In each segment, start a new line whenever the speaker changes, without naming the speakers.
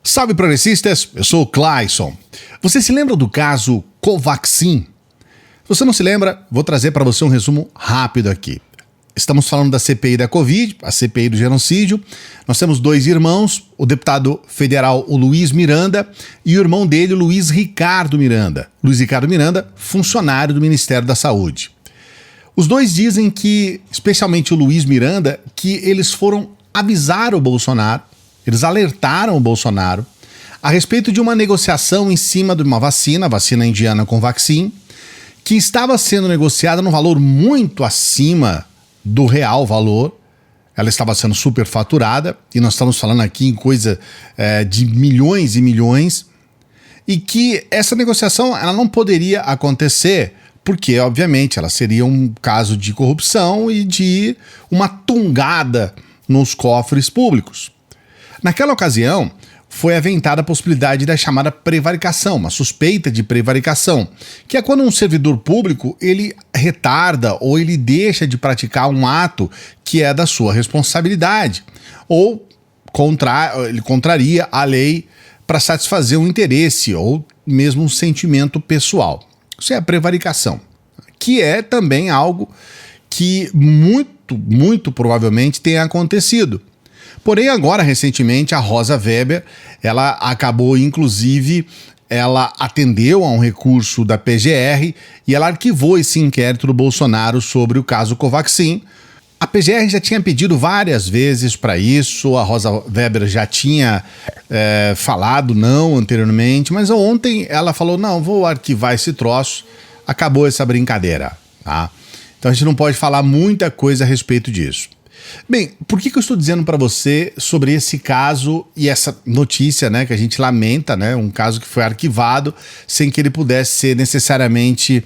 Salve progressistas, eu sou o Clayson. Você se lembra do caso Covaxin? Se você não se lembra, vou trazer para você um resumo rápido aqui. Estamos falando da CPI da Covid, a CPI do genocídio. Nós temos dois irmãos, o deputado federal o Luiz Miranda e o irmão dele, o Luiz Ricardo Miranda. Luiz Ricardo Miranda, funcionário do Ministério da Saúde. Os dois dizem que, especialmente o Luiz Miranda, que eles foram avisar o Bolsonaro, eles alertaram o Bolsonaro a respeito de uma negociação em cima de uma vacina, a vacina indiana Covaxin, que estava sendo negociada num valor muito acima do real valor. Ela estava sendo superfaturada, e nós estamos falando aqui em coisa de milhões e milhões, e que essa negociação ela não poderia acontecer porque, obviamente, ela seria um caso de corrupção e de uma tungada nos cofres públicos. Naquela ocasião, foi aventada a possibilidade da chamada prevaricação, uma suspeita de prevaricação, que é quando um servidor público ele retarda ou ele deixa de praticar um ato que é da sua responsabilidade, ou ele contraria a lei para satisfazer um interesse ou mesmo um sentimento pessoal. Isso é a prevaricação, que é também algo que muito provavelmente tenha acontecido. Porém, agora, recentemente, a Rosa Weber, ela acabou, inclusive, ela atendeu a um recurso da PGR e ela arquivou esse inquérito do Bolsonaro sobre o caso Covaxin. A PGR já tinha pedido várias vezes para isso, a Rosa Weber já tinha falado não anteriormente, mas ontem ela falou, não, vou arquivar esse troço, acabou essa brincadeira, tá? Então a gente não pode falar muita coisa a respeito disso. Bem, por que eu estou dizendo para você sobre esse caso e essa notícia, né, que a gente lamenta, né, um caso que foi arquivado sem que ele pudesse ser necessariamente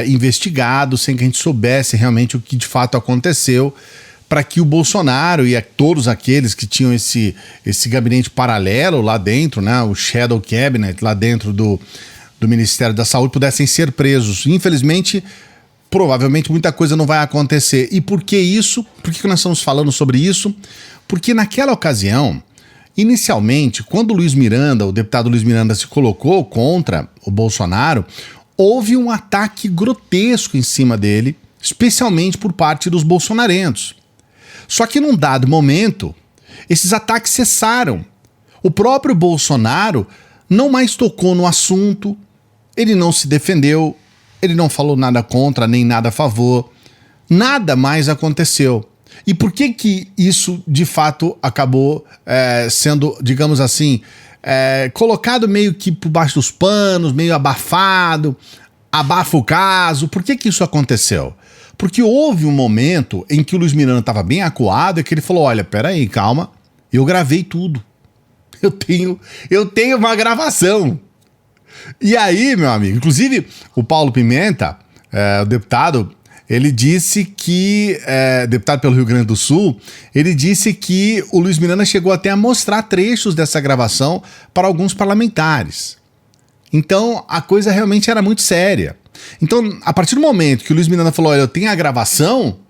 investigado, sem que a gente soubesse realmente o que de fato aconteceu, para que o Bolsonaro e todos aqueles que tinham esse gabinete paralelo lá dentro, né, o Shadow Cabinet lá dentro do Ministério da Saúde pudessem ser presos. Infelizmente, provavelmente muita coisa não vai acontecer. E por que isso? Por que nós estamos falando sobre isso? Porque naquela ocasião, inicialmente, quando o Luiz Miranda, o deputado Luiz Miranda se colocou contra o Bolsonaro, houve um ataque grotesco em cima dele, especialmente por parte dos bolsonarentos. Só que num dado momento, esses ataques cessaram. O próprio Bolsonaro não mais tocou no assunto, ele não se defendeu, ele não falou nada contra, nem nada a favor. Nada mais aconteceu. E por que isso, de fato, acabou sendo, digamos assim, colocado meio que por baixo dos panos, meio abafado, abafa o caso? Por que isso aconteceu? Porque houve um momento em que o Luiz Miranda estava bem acuado e que ele falou, olha, peraí, calma, eu gravei tudo. Eu tenho uma gravação. E aí, meu amigo, inclusive o Paulo Pimenta, o deputado, ele disse que, deputado pelo Rio Grande do Sul, ele disse que o Luiz Miranda chegou até a mostrar trechos dessa gravação para alguns parlamentares. Então, a coisa realmente era muito séria. Então, a partir do momento que o Luiz Miranda falou, olha, eu tenho a gravação,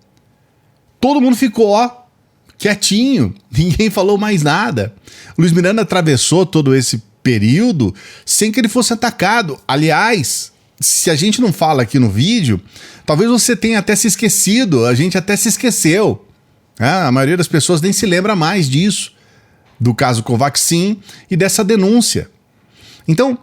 todo mundo ficou, quietinho, ninguém falou mais nada. O Luiz Miranda atravessou todo esse período sem que ele fosse atacado. Aliás, se a gente não fala aqui no vídeo, talvez você tenha até se esquecido, a gente até se esqueceu. A maioria das pessoas nem se lembra mais disso, do caso Covaxin e dessa denúncia. Então,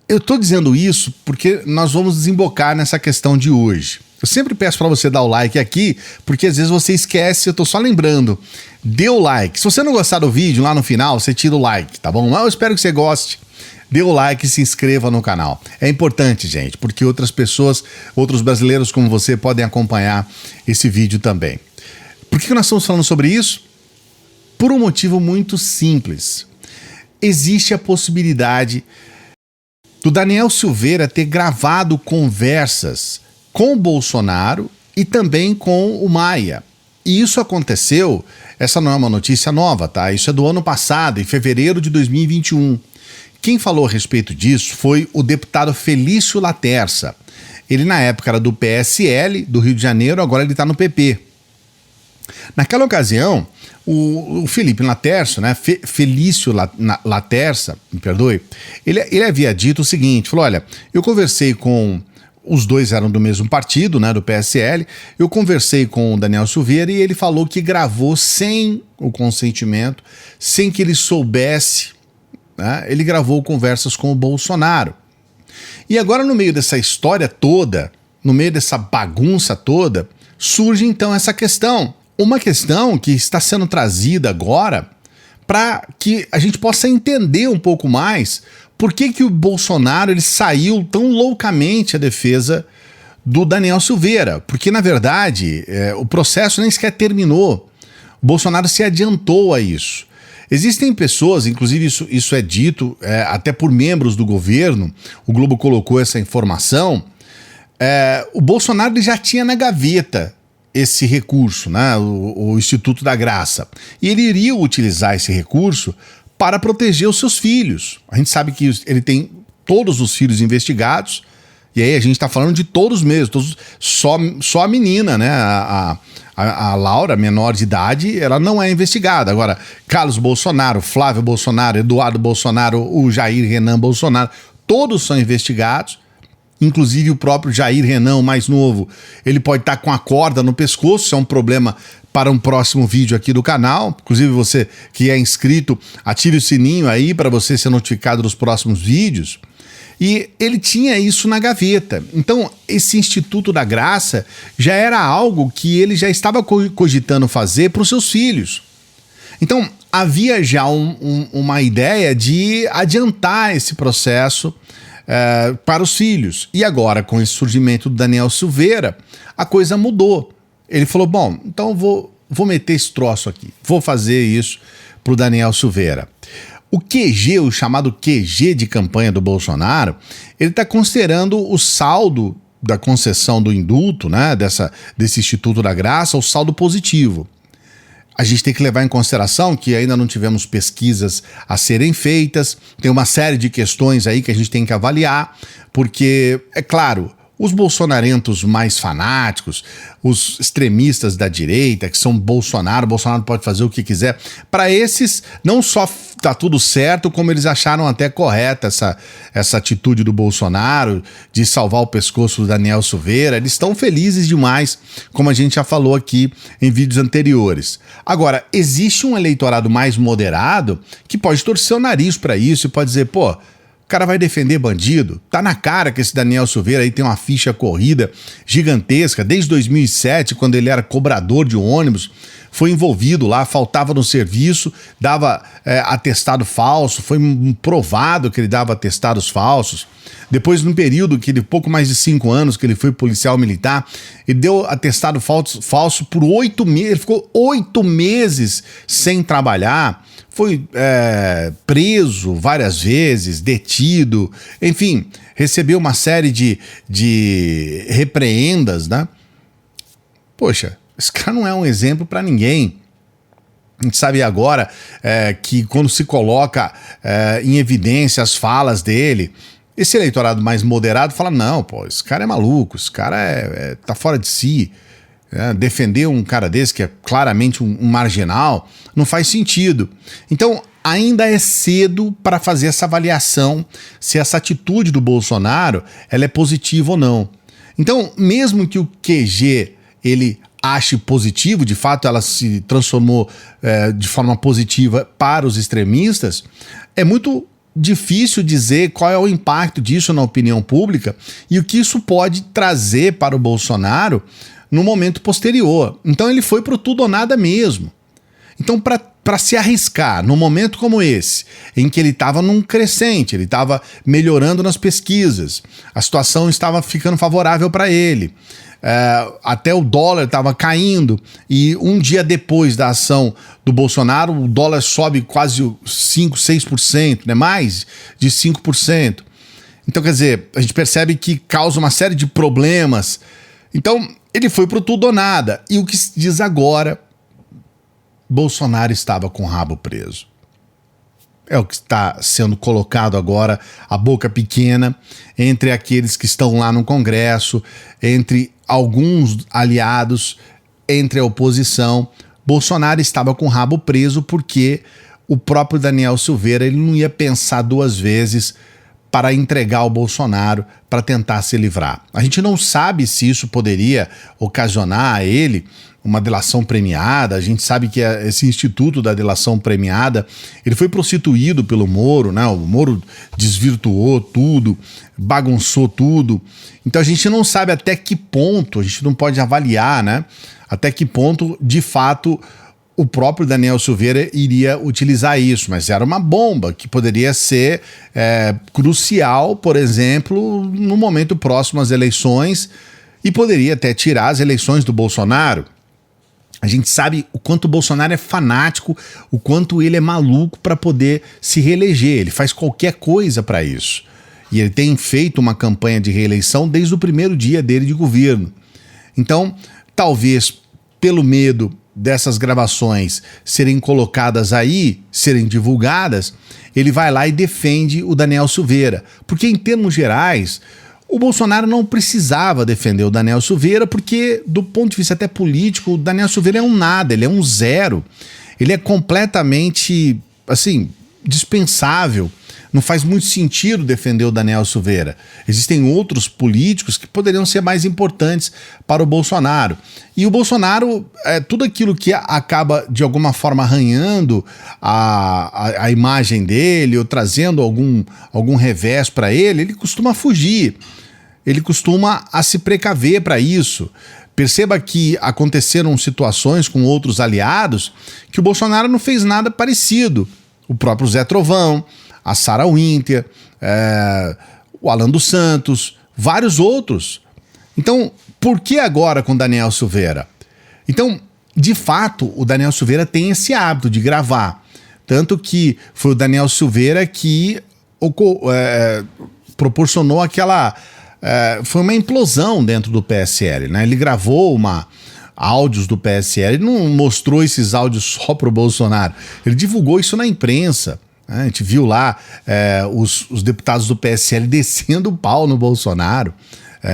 eu estou dizendo isso porque nós vamos desembocar nessa questão de hoje. Eu sempre peço para você dar o like aqui, porque às vezes você esquece, eu tô só lembrando. Dê o like. Se você não gostar do vídeo, lá no final, você tira o like, tá bom? Mas eu espero que você goste. Dê o like e se inscreva no canal. É importante, gente, porque outras pessoas, outros brasileiros como você podem acompanhar esse vídeo também. Por que nós estamos falando sobre isso? Por um motivo muito simples. Existe a possibilidade do Daniel Silveira ter gravado conversas com o Bolsonaro e também com o Maia. E isso aconteceu, essa não é uma notícia nova, tá? Isso é do ano passado, em fevereiro de 2021. Quem falou a respeito disso foi o deputado Felício Laterça. Ele na época era do PSL, do Rio de Janeiro, agora ele está no PP. Naquela ocasião, O Felipe Latercio, né, Felício Laterça, me perdoe, ele havia dito o seguinte, falou, olha, eu conversei com... Os dois eram do mesmo partido, né, do PSL. Eu conversei com o Daniel Silveira e ele falou que gravou sem o consentimento, sem que ele soubesse, né, ele gravou conversas com o Bolsonaro. E agora, no meio dessa história toda, no meio dessa bagunça toda, surge então essa questão. Uma questão que está sendo trazida agora para que a gente possa entender um pouco mais por que o Bolsonaro ele saiu tão loucamente à defesa do Daniel Silveira. Porque, na verdade, o processo nem sequer terminou. O Bolsonaro se adiantou a isso. Existem pessoas, inclusive isso é dito até por membros do governo, o Globo colocou essa informação, o Bolsonaro ele já tinha na gaveta esse recurso, né, o Instituto da Graça. E ele iria utilizar esse recurso para proteger os seus filhos. A gente sabe que ele tem todos os filhos investigados, e aí a gente está falando de todos mesmo, só a menina, né? A Laura, menor de idade, ela não é investigada. Agora, Carlos Bolsonaro, Flávio Bolsonaro, Eduardo Bolsonaro, o Jair Renan Bolsonaro, todos são investigados. Inclusive o próprio Jair Renan, o mais novo, ele pode estar com a corda no pescoço, isso é um problema para um próximo vídeo aqui do canal. Inclusive você que é inscrito, ative o sininho aí para você ser notificado dos próximos vídeos. E ele tinha isso na gaveta. Então esse Instituto da Graça já era algo que ele já estava cogitando fazer para os seus filhos. Então havia já uma ideia de adiantar esse processo para os filhos. E agora, com esse surgimento do Daniel Silveira, a coisa mudou. Ele falou, bom, então vou meter esse troço aqui, vou fazer isso para o Daniel Silveira. O QG, o chamado QG de campanha do Bolsonaro, ele está considerando o saldo da concessão do indulto, né, desse Instituto da Graça, o saldo positivo. A gente tem que levar em consideração que ainda não tivemos pesquisas a serem feitas, tem uma série de questões aí que a gente tem que avaliar, porque, é claro, os bolsonarentos mais fanáticos, os extremistas da direita, que são Bolsonaro pode fazer o que quiser, para esses não só tá tudo certo, como eles acharam até correta essa atitude do Bolsonaro de salvar o pescoço do Daniel Silveira, eles estão felizes demais, como a gente já falou aqui em vídeos anteriores. Agora, existe um eleitorado mais moderado que pode torcer o nariz para isso e pode dizer, pô, o cara vai defender bandido? Tá na cara que esse Daniel Silveira aí tem uma ficha corrida gigantesca. Desde 2007, quando ele era cobrador de ônibus, foi envolvido lá, faltava no serviço, dava atestado falso, foi provado que ele dava atestados falsos. Depois, num período que ele, pouco mais de 5 anos, que ele foi policial militar, ele deu atestado falso por 8 meses, ele ficou 8 meses sem trabalhar. Foi preso várias vezes, detido, enfim, recebeu uma série de repreendas, né? Poxa, esse cara não é um exemplo para ninguém. A gente sabe agora que quando se coloca em evidência as falas dele, esse eleitorado mais moderado fala, não, pô, esse cara é maluco, esse cara tá fora de si. Defender um cara desse que é claramente um marginal não faz sentido. Então ainda é cedo para fazer essa avaliação se essa atitude do Bolsonaro ela é positiva ou não. Então mesmo que o QG ele ache positivo, de fato ela se transformou de forma positiva para os extremistas, é muito difícil dizer qual é o impacto disso na opinião pública e o que isso pode trazer para o Bolsonaro no momento posterior. Então ele foi pro tudo ou nada mesmo. Então para se arriscar num momento como esse, em que ele estava num crescente, ele estava melhorando nas pesquisas, a situação estava ficando favorável para ele, até o dólar estava caindo, e um dia depois da ação do Bolsonaro, o dólar sobe quase 5%, 6%, né? Mais de 5%. Então, quer dizer, a gente percebe que causa uma série de problemas. Então, ele foi pro tudo ou nada. E o que se diz agora, Bolsonaro estava com o rabo preso. É o que está sendo colocado agora, a boca pequena, entre aqueles que estão lá no Congresso, entre alguns aliados, entre a oposição. Bolsonaro estava com o rabo preso porque o próprio Daniel Silveira ele não ia pensar duas vezes para entregar o Bolsonaro para tentar se livrar. A gente não sabe se isso poderia ocasionar a ele uma delação premiada. A gente sabe que esse instituto da delação premiada, ele foi prostituído pelo Moro, né? O Moro desvirtuou tudo, bagunçou tudo. Então a gente não sabe até que ponto, a gente não pode avaliar, né? Até que ponto, de fato, o próprio Daniel Silveira iria utilizar isso, mas era uma bomba que poderia ser crucial, por exemplo, no momento próximo às eleições e poderia até tirar as eleições do Bolsonaro. A gente sabe o quanto o Bolsonaro é fanático, o quanto ele é maluco para poder se reeleger, ele faz qualquer coisa para isso. E ele tem feito uma campanha de reeleição desde o primeiro dia dele de governo. Então, talvez pelo medo dessas gravações serem colocadas aí, serem divulgadas, ele vai lá e defende o Daniel Silveira. Porque, em termos gerais, o Bolsonaro não precisava defender o Daniel Silveira, porque, do ponto de vista até político, o Daniel Silveira é um nada, ele é um zero. Ele é completamente, assim, dispensável. Não faz muito sentido defender o Daniel Silveira. Existem outros políticos que poderiam ser mais importantes para o Bolsonaro. E o Bolsonaro, tudo aquilo que acaba de alguma forma arranhando a imagem dele ou trazendo algum revés para ele costuma fugir. Ele costuma a se precaver para isso. Perceba que aconteceram situações com outros aliados que o Bolsonaro não fez nada parecido. O próprio Zé Trovão, a Sarah Winter, o Alan dos Santos, vários outros. Então, por que agora com Daniel Silveira? Então, de fato, o Daniel Silveira tem esse hábito de gravar. Tanto que foi o Daniel Silveira que proporcionou aquela... foi uma implosão dentro do PSL, né? Ele gravou áudios do PSL, ele não mostrou esses áudios só para o Bolsonaro, ele divulgou isso na imprensa. A gente viu lá os deputados do PSL descendo o pau no Bolsonaro,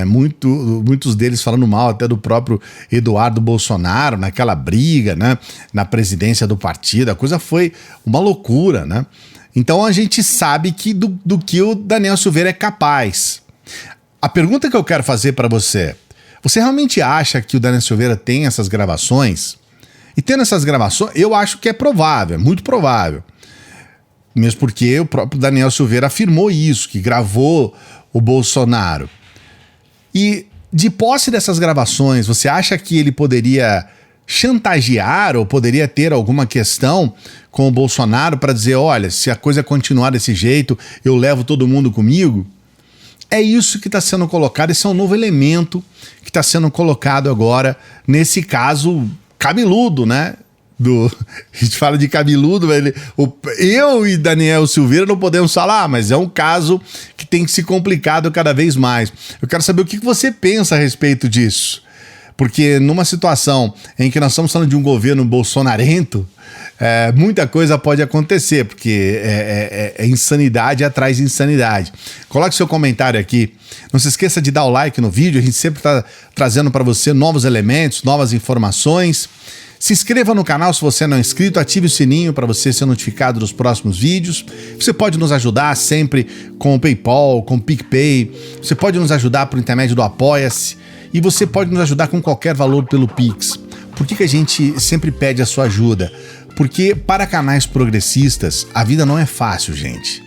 muitos deles falando mal até do próprio Eduardo Bolsonaro, naquela briga, né, na presidência do partido. A coisa foi uma loucura, né? Então a gente sabe do que o Daniel Silveira é capaz. A pergunta que eu quero fazer para você realmente acha que o Daniel Silveira tem essas gravações? E tendo essas gravações, eu acho que é provável, é muito provável. Mesmo porque o próprio Daniel Silveira afirmou isso, que gravou o Bolsonaro. E de posse dessas gravações, você acha que ele poderia chantagear ou poderia ter alguma questão com o Bolsonaro para dizer, olha, se a coisa continuar desse jeito, eu levo todo mundo comigo? É isso que está sendo colocado, esse é um novo elemento que está sendo colocado agora, nesse caso cabeludo, né? A gente fala de cabeludo, eu e Daniel Silveira não podemos falar, mas é um caso que tem se complicado cada vez mais. Eu quero saber o que você pensa a respeito disso, porque numa situação em que nós estamos falando de um governo bolsonarento, muita coisa pode acontecer, porque é insanidade atrás de insanidade. Coloque seu comentário aqui, não se esqueça de dar o like no vídeo, a gente sempre está trazendo para você novos elementos, novas informações. Se inscreva no canal se você não é inscrito, ative o sininho para você ser notificado dos próximos vídeos. Você pode nos ajudar sempre com o PayPal, com o PicPay, você pode nos ajudar por intermédio do Apoia-se e você pode nos ajudar com qualquer valor pelo Pix. Por que a gente sempre pede a sua ajuda? Porque para canais progressistas a vida não é fácil, gente.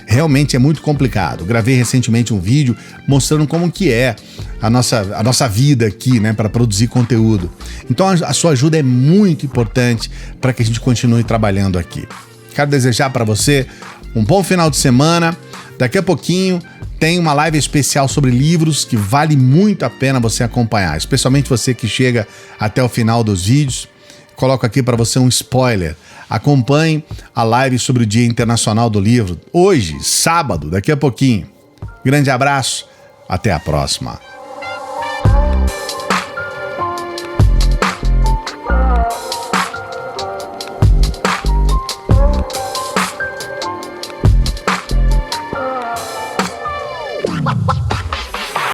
Realmente é muito complicado. Gravei recentemente um vídeo mostrando como que é a nossa vida aqui, né, para produzir conteúdo. Então a sua ajuda é muito importante para que a gente continue trabalhando aqui. Quero desejar para você um bom final de semana. Daqui a pouquinho tem uma live especial sobre livros que vale muito a pena você acompanhar, especialmente você que chega até o final dos vídeos. Coloco aqui para você um spoiler. Acompanhe a live sobre o Dia Internacional do Livro, hoje, sábado, daqui a pouquinho. Grande abraço, até a próxima.